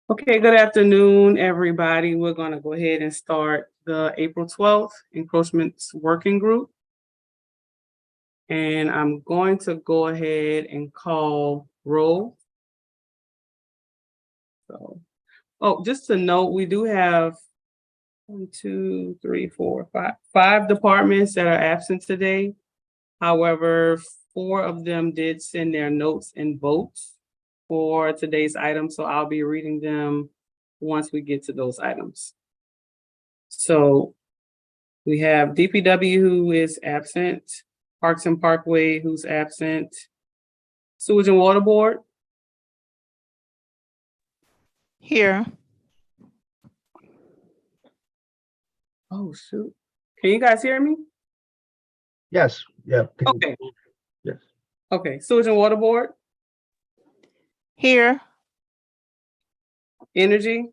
Okay, good afternoon, everybody. We're going to go ahead and start the April 12th Encroachments Working Group. And I'm going to go ahead and call roll. So, just to note, we do have 5 departments that are absent today. However, 4 of them did send their notes and votes for today's item, so I'll be reading them once we get to those items. So we have DPW who is absent, Parks and Parkway who's absent, Sewage and Water Board, Here. oh shoot. Can you guys hear me? Yes, yeah. Okay. Yes. Okay, Sewage and Water Board, Here. Energy.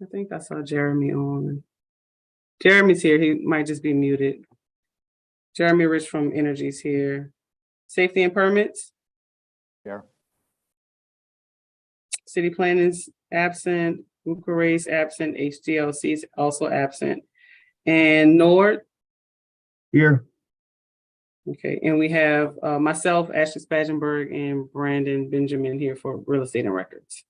I think I saw Jeremy on. Jeremy's here, he might just be muted. Jeremy Rich from Energy's here. Safety and Permits, Here. City Planning is absent, Ukare is absent, HDLC is also absent. And Nord, Here. okay, and we have myself, Ashley Spagenberg, and Brandon Benjamin here for Real Estate and Records.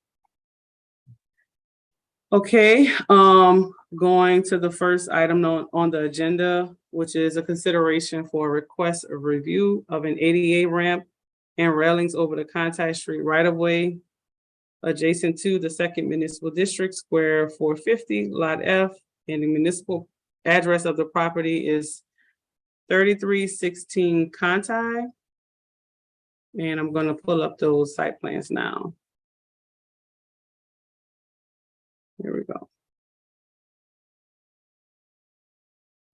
Okay, going to the first item on the agenda, which is a consideration for a request of review of an ADA ramp and railings over the Contact Street right-of-way adjacent to the Second Municipal District, Square 450, Lot F, and the municipal address of the property is 3316 Conti. And I'm gonna pull up those site plans now. Here we go.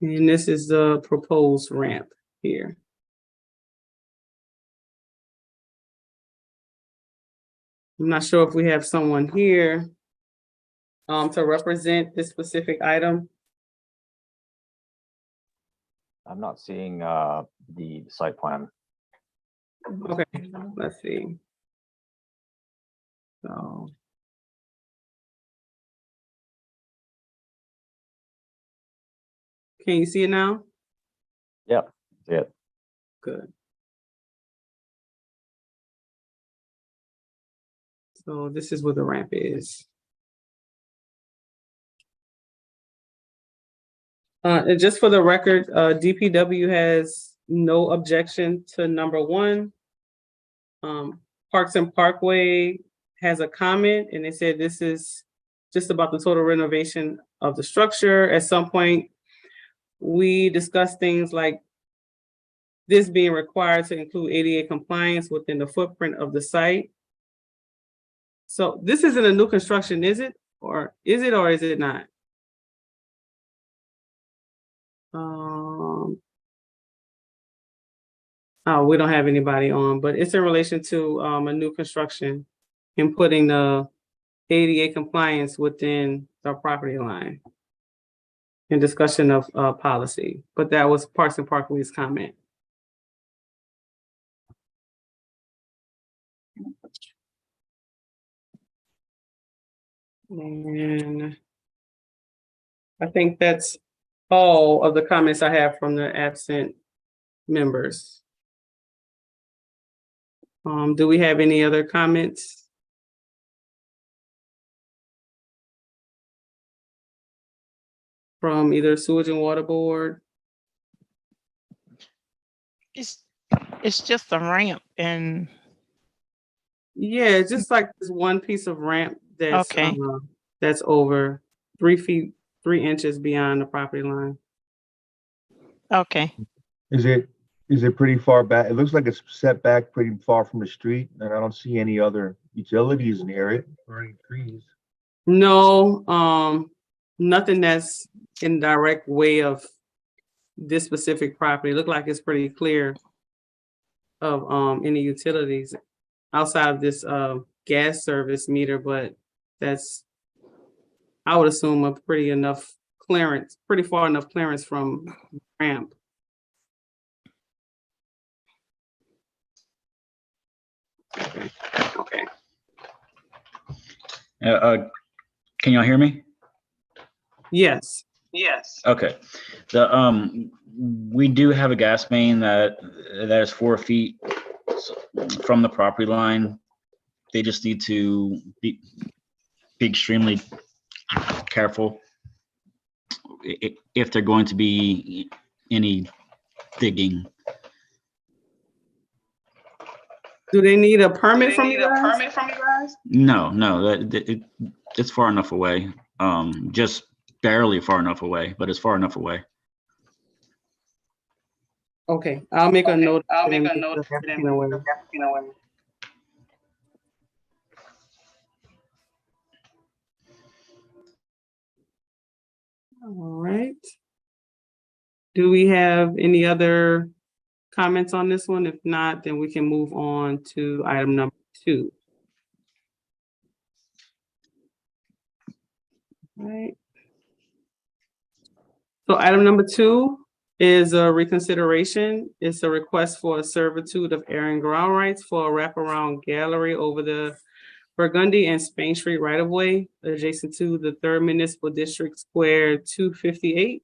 And this is the proposed ramp here. I'm not sure if we have someone here to represent this specific item. I'm not seeing the site plan. Okay, let's see. So. Can you see it now? Yep, see it. Good. So this is where the ramp is. And just for the record, DPW has no objection to number 1. Parks and Parkway has a comment, and they said this is just about the total renovation of the structure. At some point, we discussed things like this being required to include ADA compliance within the footprint of the site. So this isn't a new construction, is it? Or is it not? Oh, we don't have anybody on, but it's in relation to a new construction and putting the ADA compliance within the property line and discussion of policy. But that was Parks and Parkway's comment. And I think that's all of the comments I have from the absent members. Do we have any other comments? From either Sewage and Water Board? It's just a ramp and Yeah, it's just like this one piece of ramp that's Okay. That's over 3 feet 3 inches beyond the property line. okay. Is it pretty far back? It looks like it's set back pretty far from the street, and I don't see any other utilities near it or any trees. No, nothing that's in direct way of this specific property. Look like it's pretty clear of any utilities outside of this gas service meter, but that's, I would assume, a pretty far enough clearance from ramp. Okay. Can y'all hear me? Yes. Okay. We do have a gas main that is 4 feet from the property line. They just need to be extremely careful if they're going to be any digging. Do they need a permit from you guys? No, it's far enough away. Just barely far enough away, but it's far enough away. Okay, I'll make a note. All right. Do we have any other comments on this one? If not, then we can move on to item number 2. All right. So item number 2 is a reconsideration. It's a request for a servitude of air and ground rights for a wraparound gallery over the Burgundy and Spain Street right-of-way adjacent to the 3rd Municipal District Square 258.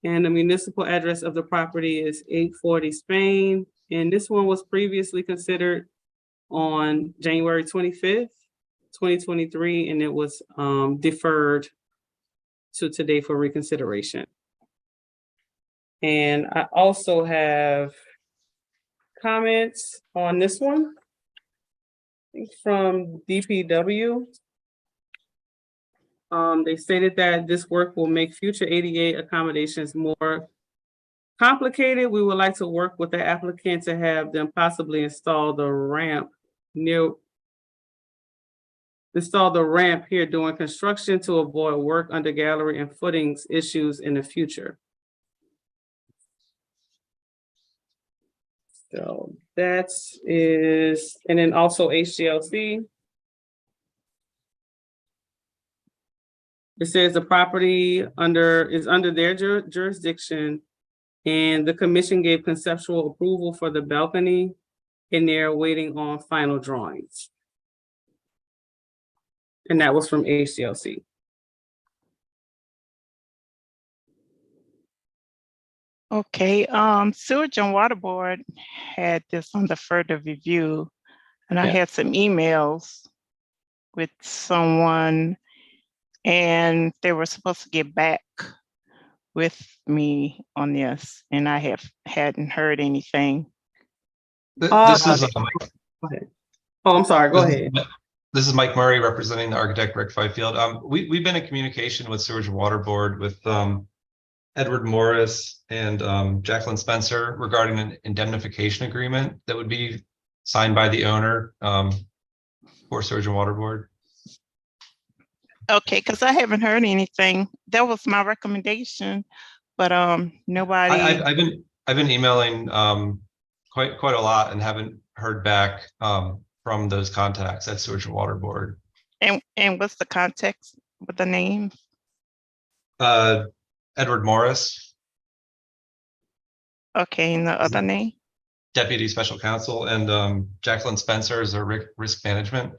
And the municipal address of the property is 840 Spain. And this one was previously considered on January 25th, 2023, and it was deferred to today for reconsideration. And I also have comments on this one. I think from DPW. They stated that this work will make future ADA accommodations more complicated. We would like to work with the applicant to have them possibly install the ramp here during construction to avoid work under gallery and footings issues in the future. So that is, and then also HGLC. It says the property is under their jurisdiction, and the commission gave conceptual approval for the balcony, and they're waiting on final drawings. And that was from HGLC. Okay, Sewage and Water Board had this under further review, and I Yeah. had some emails with someone, and they were supposed to get back with me on this, and I hadn't heard anything. This is Go ahead. Oh, I'm sorry. Go ahead. This is Mike Murray representing the architect Rick Fifield. We've been in communication with Sewage and Water Board with Edward Morris and Jacqueline Spencer regarding an indemnification agreement that would be signed by the owner for Sewage and Water Board. Okay, because I haven't heard anything. That was my recommendation, but nobody. I've been emailing quite a lot and haven't heard back from those contacts at Sewage and Water Board. And what's the context with the name? Edward Morris. Okay, and the other name? Deputy Special Counsel, and Jacqueline Spencer is a risk management.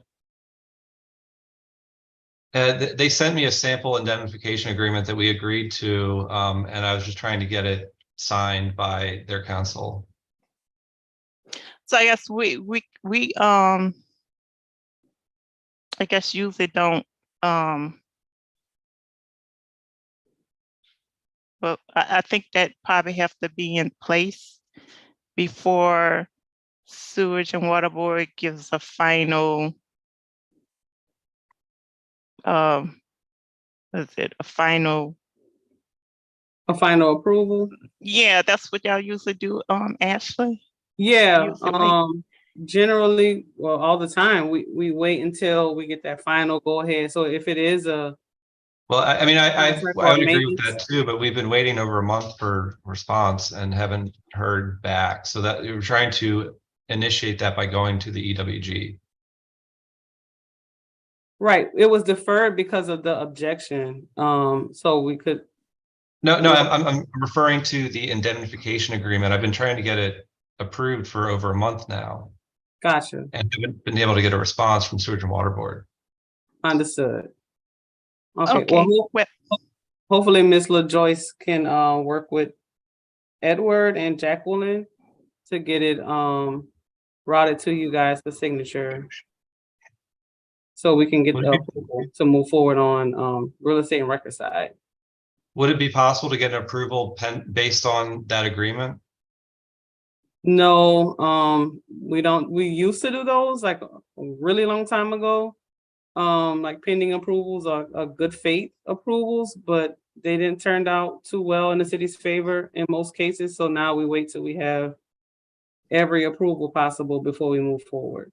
They sent me a sample indemnification agreement that we agreed to, and I was just trying to get it signed by their counsel. So I guess we I guess usually don't but I think that probably have to be in place before Sewage and Water Board gives a final is it a final approval? Yeah, that's what y'all usually do, Ashley. Yeah, Usually. generally, well, all the time, we wait until we get that final go ahead. So if it is a Well, I mean, I Contract would or agree with maintenance. that too, but we've been waiting over a month for response and haven't heard back. So that we were trying to initiate that by going to the EWG. right, it was deferred because of the objection. So we could. No, I'm referring to the indemnification agreement. I've been trying to get it approved for over a month now. Gotcha. and haven't been able to get a response from Sewage and Water Board. Understood. Okay, Okay, well, well, hopefully Ms. LaJoyce can work with Edward and Jacqueline to get it routed to you guys for signature. So we can get Would the it be- approval to move forward on real estate and record side. Would it be possible to get an approval based on that agreement? No, we don't, we used to do those like a really long time ago. Like pending approvals or good faith approvals, but they didn't turn out too well in the city's favor in most cases. So now we wait till we have every approval possible before we move forward.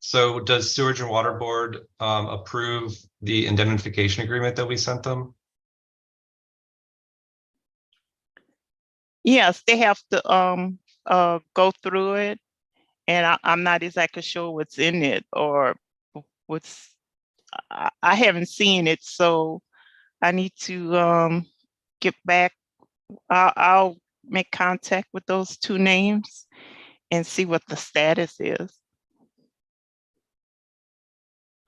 So does Sewage and Water Board approve the indemnification agreement that we sent them? yes, they have to go through it. And I'm not exactly sure what's in it or what's, I haven't seen it, so I need to get back. I'll make contact with those two names and see what the status is.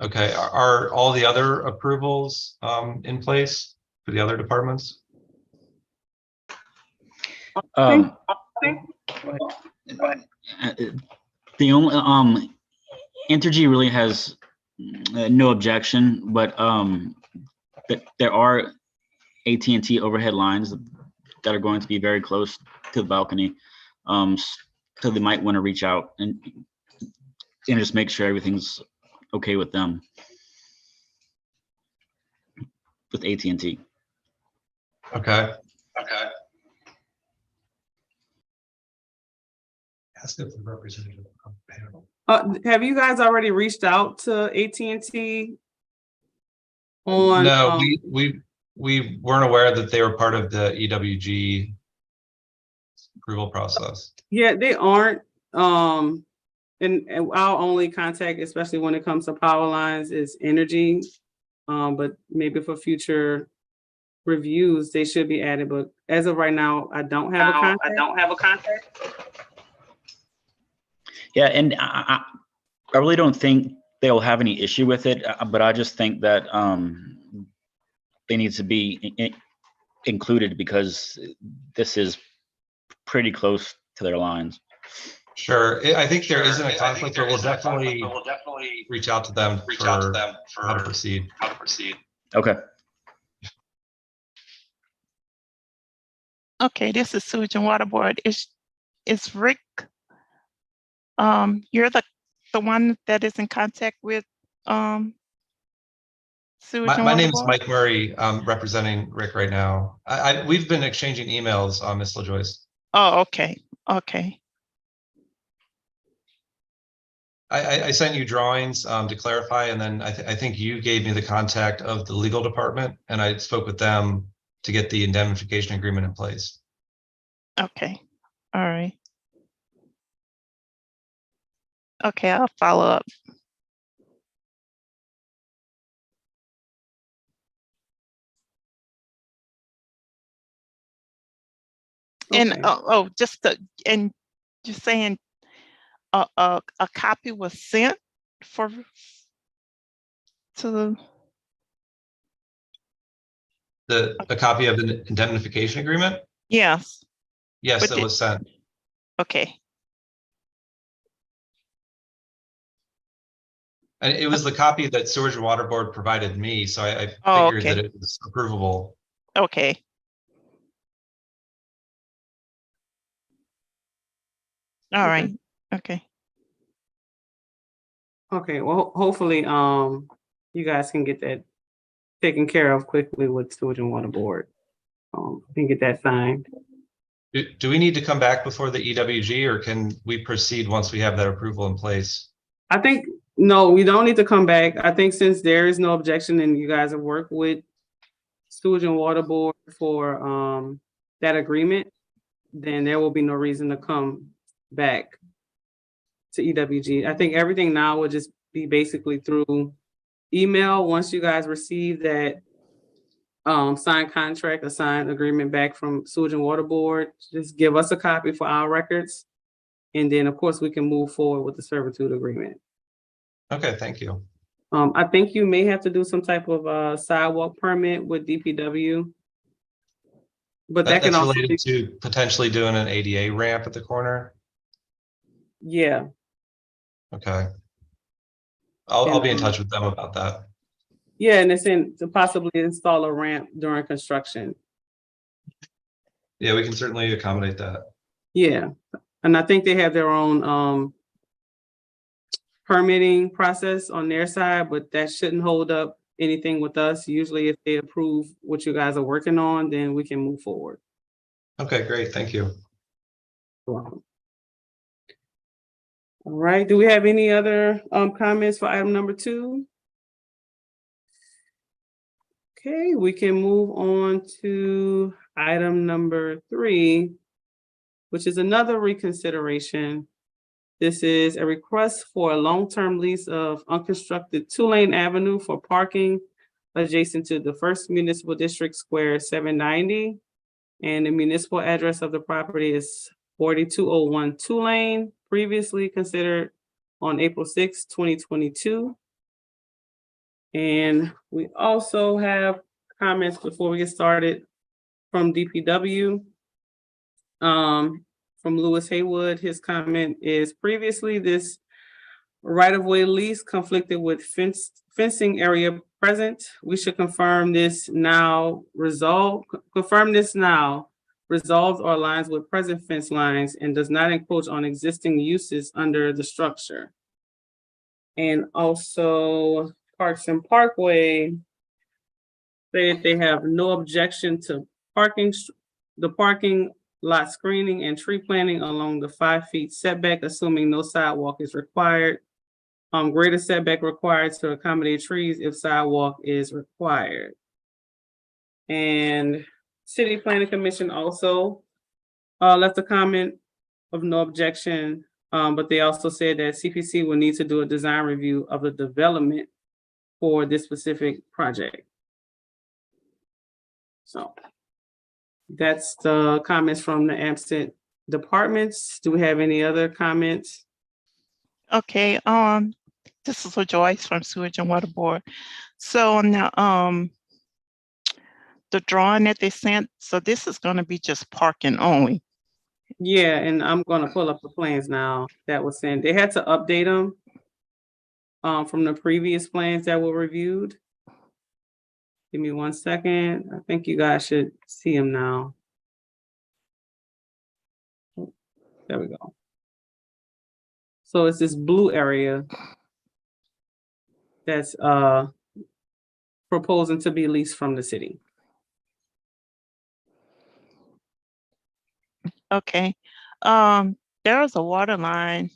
Okay, are all the other approvals in place for the other departments? Um, the only, Entergy really has no objection, but there are AT&T overhead lines that are going to be very close to the balcony. So they might want to reach out and just make sure everything's okay with them. With AT&T. Okay. Okay. Ask if the representative of the panel. Have you guys already reached out to AT&T on? No, we weren't aware that they were part of the EWG approval process. Yeah, they aren't. And our only contact, especially when it comes to power lines, is energy. But maybe for future reviews, they should be added. But as of right now, I don't have a contact. Yeah, and I really don't think they'll have any issue with it, but I just think that they need to be included because this is pretty close to their lines. Sure, I think there isn't a conflict, but we'll definitely reach out to them for how to proceed. Okay. Okay, this is Sewage and Water Board. Is Rick, you're the one that is in contact with Sewage and My Water name is Board? Mike Murray, representing Rick right now. We've been exchanging emails, Ms. LaJoyce. Oh, okay, okay. I sent you drawings to clarify, and then I think you gave me the contact of the legal department, and I spoke with them to get the indemnification agreement in place. Okay, all right. Okay, I'll follow up. And Okay. and you're saying a copy was sent to A copy of the indemnification agreement? yes. Yes, But it was sent. Okay. And it was the copy that Sewage and Water Board provided me, so I Oh, figured that it was approvable. Okay. All Okay. right. Okay. Okay, well, hopefully, you guys can get that taken care of quickly with Sewage and Water Board. And get that signed. Do we need to come back before the EWG, or can we proceed once we have that approval in place? I think, no, we don't need to come back. I think since there is no objection and you guys have worked with Sewage and Water Board for that agreement, then there will be no reason to come back to EWG. I think everything now will just be basically through email. Once you guys receive that signed contract, a signed agreement back from Sewage and Water Board, just give us a copy for our records. And then, of course, we can move forward with the servitude agreement. Okay, thank you. I think you may have to do some type of sidewalk permit with DPW. But that can That's also related be, to potentially doing an ADA ramp at the corner. yeah. Okay. I'll And, be in touch with them about that. Yeah, and it's to possibly install a ramp during construction. Yeah, we can certainly accommodate that. Yeah, and I think they have their own permitting process on their side, but that shouldn't hold up anything with us. Usually if they approve what you guys are working on, then we can move forward. Okay, great. Thank you. All right, do we have any other comments for item number 2? Okay, we can move on to item number 3, which is another reconsideration. This is a request for a long-term lease of unconstructed 2-lane avenue for parking adjacent to the First Municipal District Square 790. And the municipal address of the property is 4201 2-lane, previously considered on April 6, 2022. And we also have comments before we get started from DPW. From Lewis Haywood, his comment is previously this right-of-way lease conflicted with fencing area present. We should confirm this now resolved or aligns with present fence lines and does not encroach on existing uses under the structure. And also Parks and Parkway stated they have no objection to the parking lot screening and tree planting along the 5 feet setback, assuming no sidewalk is required. Greater setback required to accommodate trees if sidewalk is required. And City Planning Commission also left a comment of no objection, but they also said that CPC will need to do a design review of the development for this specific project. So that's the comments from the absent departments. Do we have any other comments? Okay, this is Joyce from Sewage and Water Board. So on the drawing that they sent, so this is gonna be just parking only. Yeah, and I'm gonna pull up the plans now that was sent. They had to update them from the previous plans that were reviewed. Give me 1 second. I think you guys should see them now. There we go. So it's this blue area that's proposing to be leased from the city. Okay, there's a water line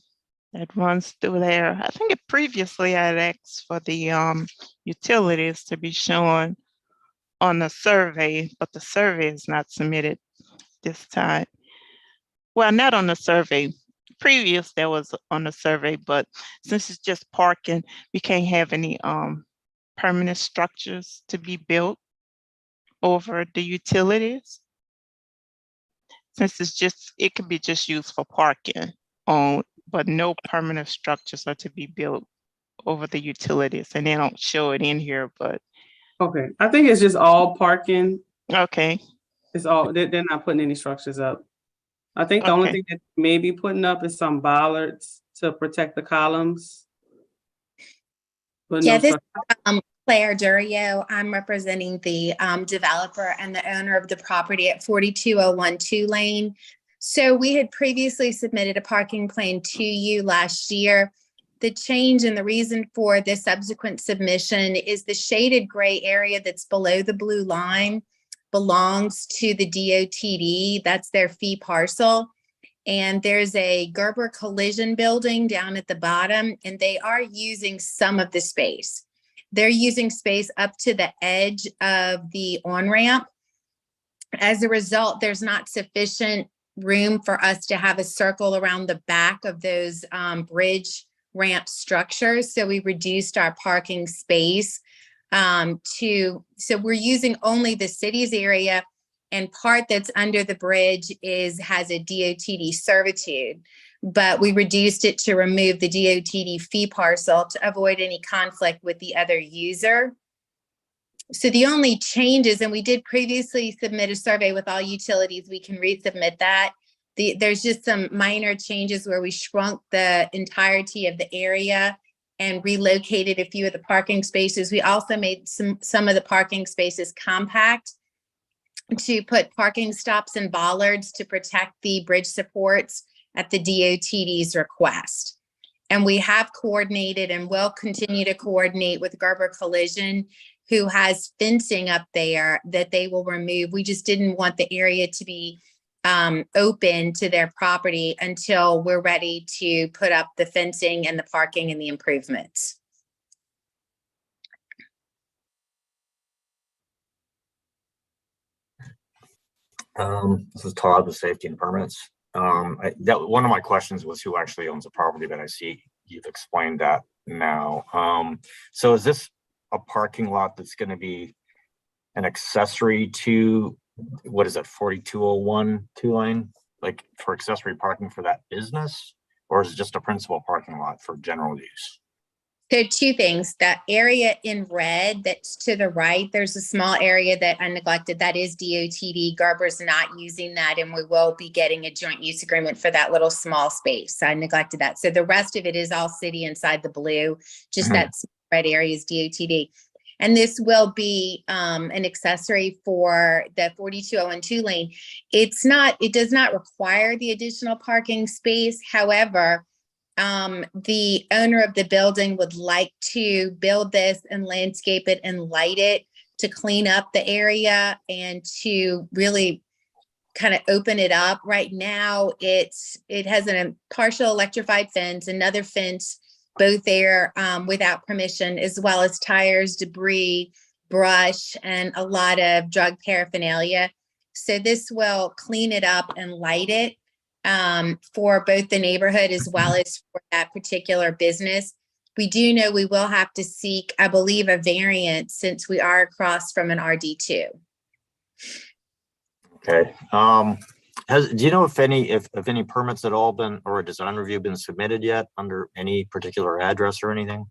that runs through there. I think previously I had asked for the utilities to be shown on the survey, but the survey is not submitted this time. Well, not on the survey. Previous there was on the survey, but since it's just parking, we can't have any permanent structures to be built over the utilities. Since it could be just used for parking on, but no permanent structures are to be built over the utilities, and they don't show it in here, but. Okay, I think it's just all parking. Okay, It's all, they're not putting any structures up. I think the only Okay. thing that may be putting up is some bollards to protect the columns. But no Yeah, this structure. Claire Durio. I'm representing the developer and the owner of the property at 4201 2-lane. So we had previously submitted a parking plan to you last year. The change and the reason for this subsequent submission is the shaded gray area that's below the blue line belongs to the DOTD. That's their fee parcel. And there's a Gerber Collision building down at the bottom, and they are using some of the space. They're using space up to the edge of the on-ramp. As a result, there's not sufficient room for us to have a circle around the back of those bridge ramp structures. So we reduced our parking space so we're using only the city's area, and part that's under the bridge has a DOTD servitude. but we reduced it to remove the DOTD fee parcel to avoid any conflict with the other user. So the only changes, and we did previously submit a survey with all utilities, we can resubmit that. There's just some minor changes where we shrunk the entirety of the area and relocated a few of the parking spaces. We also made some of the parking spaces compact to put parking stops and bollards to protect the bridge supports at the DOTD's request. And we have coordinated and will continue to coordinate with Gerber Collision, who has fencing up there that they will remove. We just didn't want the area to be open to their property until we're ready to put up the fencing and the parking and the improvements. This is Todd with Safety and Permits. One of my questions was who actually owns the property, but I see you've explained that now. So is this a parking lot that's going to be an accessory to, what is it, 4201 2-lane, like for accessory parking for that business, or is it just a principal parking lot for general use? So two things, that area in red that's to the right, there's a small area that I neglected, that is DOTD. Gerber's not using that, and we will be getting a joint use agreement for that little small space. I neglected that. So the rest of it is all city inside the blue, just that red area is DOTD. And this will be an accessory for the 42012 lane. It does not require the additional parking space. However, the owner of the building would like to build this and landscape it and light it to clean up the area and to really kind of open it up. Right now, it has a partial electrified fence, another fence, both there without permission, as well as tires, debris, brush, and a lot of drug paraphernalia. So this will clean it up and light it for both the neighborhood as well as for that particular business. We do know we will have to seek, I believe, a variance since we are across from an RD2. Okay. Do you know if any permits at all been, or a design review been submitted yet under any particular address or anything?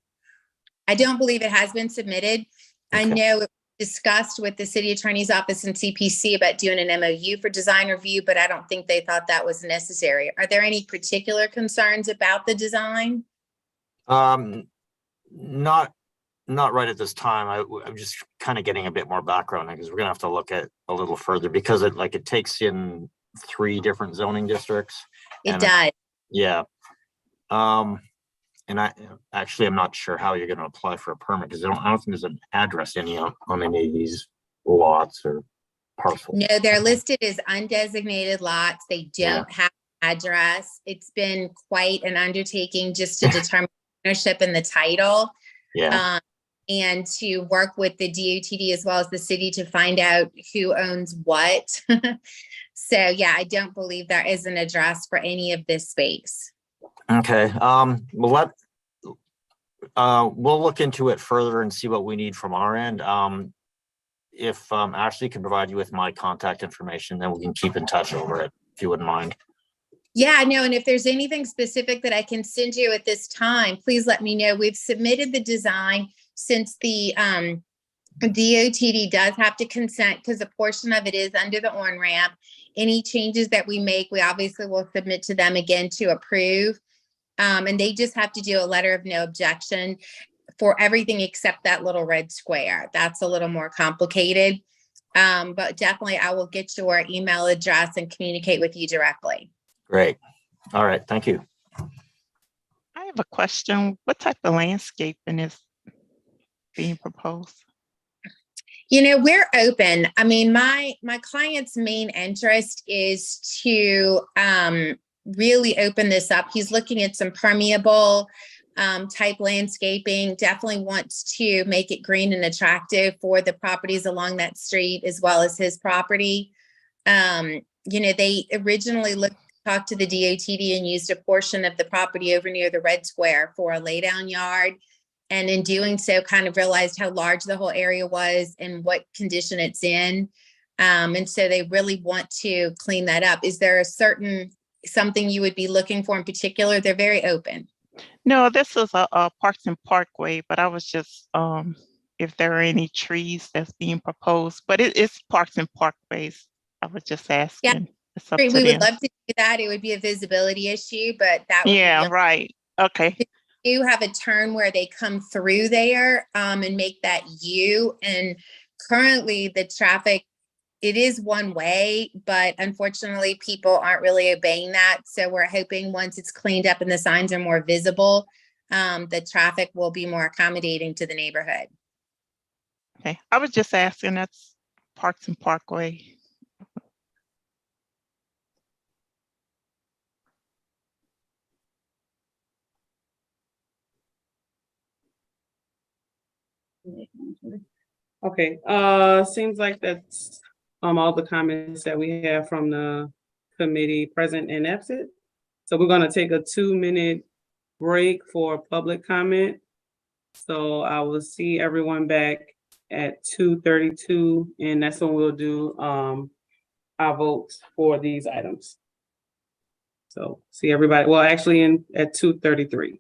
I don't believe it has been submitted. Okay. I know it was discussed with the city attorney's office and CPC about doing an MOU for design review, but I don't think they thought that was necessary. Are there any particular concerns about the design? Not right at this time. I'm just kind of getting a bit more background because we're gonna have to look at a little further because it takes in 3 different zoning districts. It does. Yeah. And I'm not sure how you're going to apply for a permit because I don't think there's an address on any of these lots or parcels. No, they're listed as undesignated lots. They don't have an address. It's been quite an undertaking just to determine ownership and the title. Yeah. And to work with the DOTD as well as the city to find out who owns what. So yeah, I don't believe there is an address for any of this space. Okay. We'll look into it further and see what we need from our end. If Ashley can provide you with my contact information, then we can keep in touch over it, if you wouldn't mind. Yeah, no, and if there's anything specific that I can send you at this time, please let me know. We've submitted the design since the DOTD does have to consent because a portion of it is under the on-ramp. Any changes that we make, we obviously will submit to them again to approve. And they just have to do a letter of no objection for everything except that little red square. That's a little more complicated. But definitely I will get your email address and communicate with you directly. Great. All right. Thank you. I have a question. What type of landscaping is being proposed? You know, we're open. I mean, my client's main interest is to really open this up. He's looking at some permeable type landscaping, definitely wants to make it green and attractive for the properties along that street as well as his property. You know, they originally talked to the DOTD and used a portion of the property over near the Red Square for a laydown yard. And in doing so, kind of realized how large the whole area was and what condition it's in. And so they really want to clean that up. Is there a certain something you would be looking for in particular? They're very open. No, this is a Parks and Parkway, but I was just, if there are any trees that's being proposed, but it's Parks and Parkways. I was just asking. It's up We to would them. love to do that. It would be a visibility issue, but that would be Yeah, the right. Okay. do have a turn where they come through there and make that U. And currently the traffic, it is one way, but unfortunately people aren't really obeying that. So we're hoping once it's cleaned up and the signs are more visible, the traffic will be more accommodating to the neighborhood. Okay. I was just asking, that's Parks and Parkway. Okay, seems like that's all the comments that we have from the committee present and absent. So we're gonna take a 2-minute break for public comment. So I will see everyone back at 2:32, and that's when we'll do our votes for these items. So see everybody, well, actually at 2:33.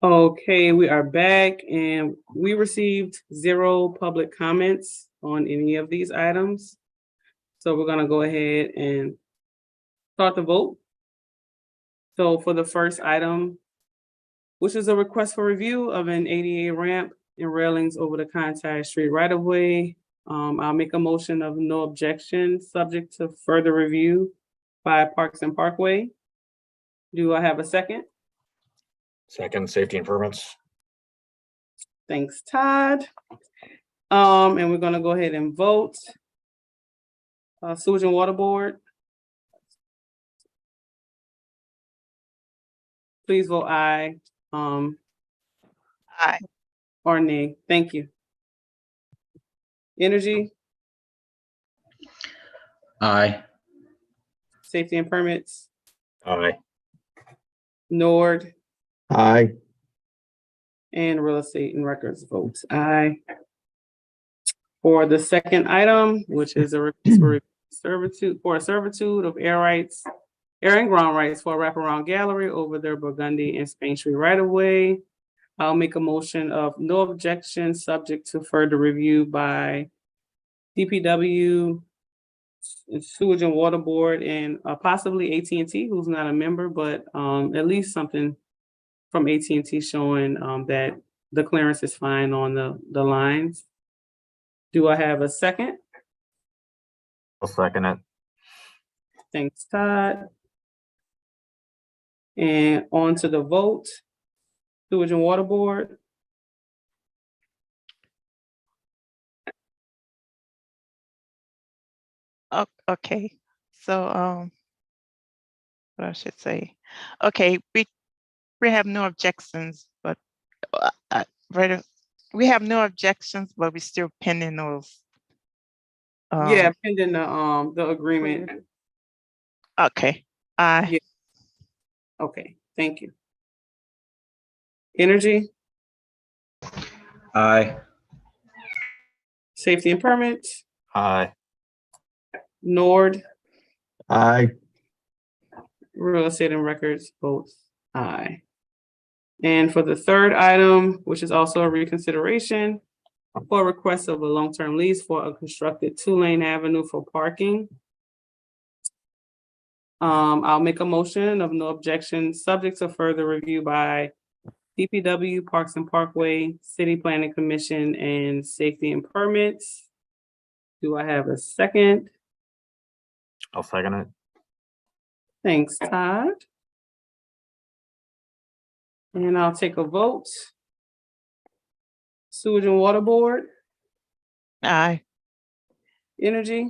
Okay, we are back and we received 0 public comments on any of these items. So we're gonna go ahead and start the vote. So for the first item, which is a request for review of an ADA ramp and railings over the Contact Street right of way. I'll make a motion of no objection, subject to further review by Parks and Parkway. Do I have a second? Second, safety and permits. Thanks, Todd. And we're gonna go ahead and vote. Sewage and Water Board. Please vote aye, Aye. or nay. Thank you. Energy, Aye. Safety and Permits, Aye. Nord, Aye. and Real Estate and Records votes aye. For the second item, which is a request for servitude of air and ground rights for a wraparound gallery over their Burgundy and Spain Street right of way. I'll make a motion of no objection, subject to further review by DPW, Sewage and Water Board, and possibly AT&T, who's not a member, but at least something from AT&T showing that the clearance is fine on the lines. Do I have a second? I'll second it. Thanks, Todd. And on to the vote. Sewage and Water Board, Okay, so, what I should say, okay, we have no objections, but, we have no objections, but we still pending those. yeah, pending the agreement. Okay, aye. Yeah. Okay, thank you. Energy, Aye. Safety and Permits, Aye. Nord, Aye. Real Estate and Records votes aye. And for the third item, which is also a reconsideration for a request of a long-term lease for a constructed 2-lane avenue for parking. I'll make a motion of no objection, subject to further review by DPW, Parks and Parkway, City Planning Commission, and Safety and Permits. Do I have a second? I'll second it. Thanks, Todd. And I'll take a vote. Sewage and Water Board, Aye. Energy,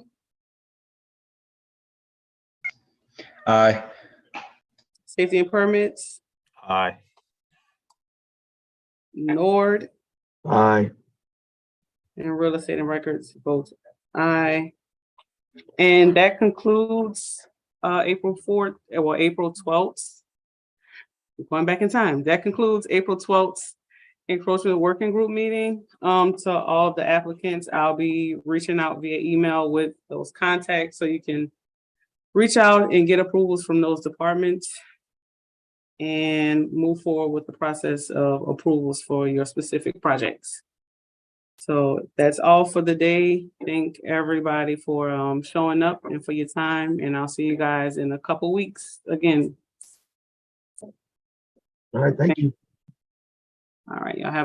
Aye. Safety and Permits, Aye. Nord, Aye. and Real Estate and Records votes aye. And that concludes April 4th, well, April 12th. Going back in time, that concludes April 12th Encroachment Working Group meeting. To all of the applicants, I'll be reaching out via email with those contacts so you can reach out and get approvals from those departments and move forward with the process of approvals for your specific projects. So that's all for the day. Thank everybody for showing up and for your time, and I'll see you guys in a couple weeks again. All right, thank you. All right, y'all have a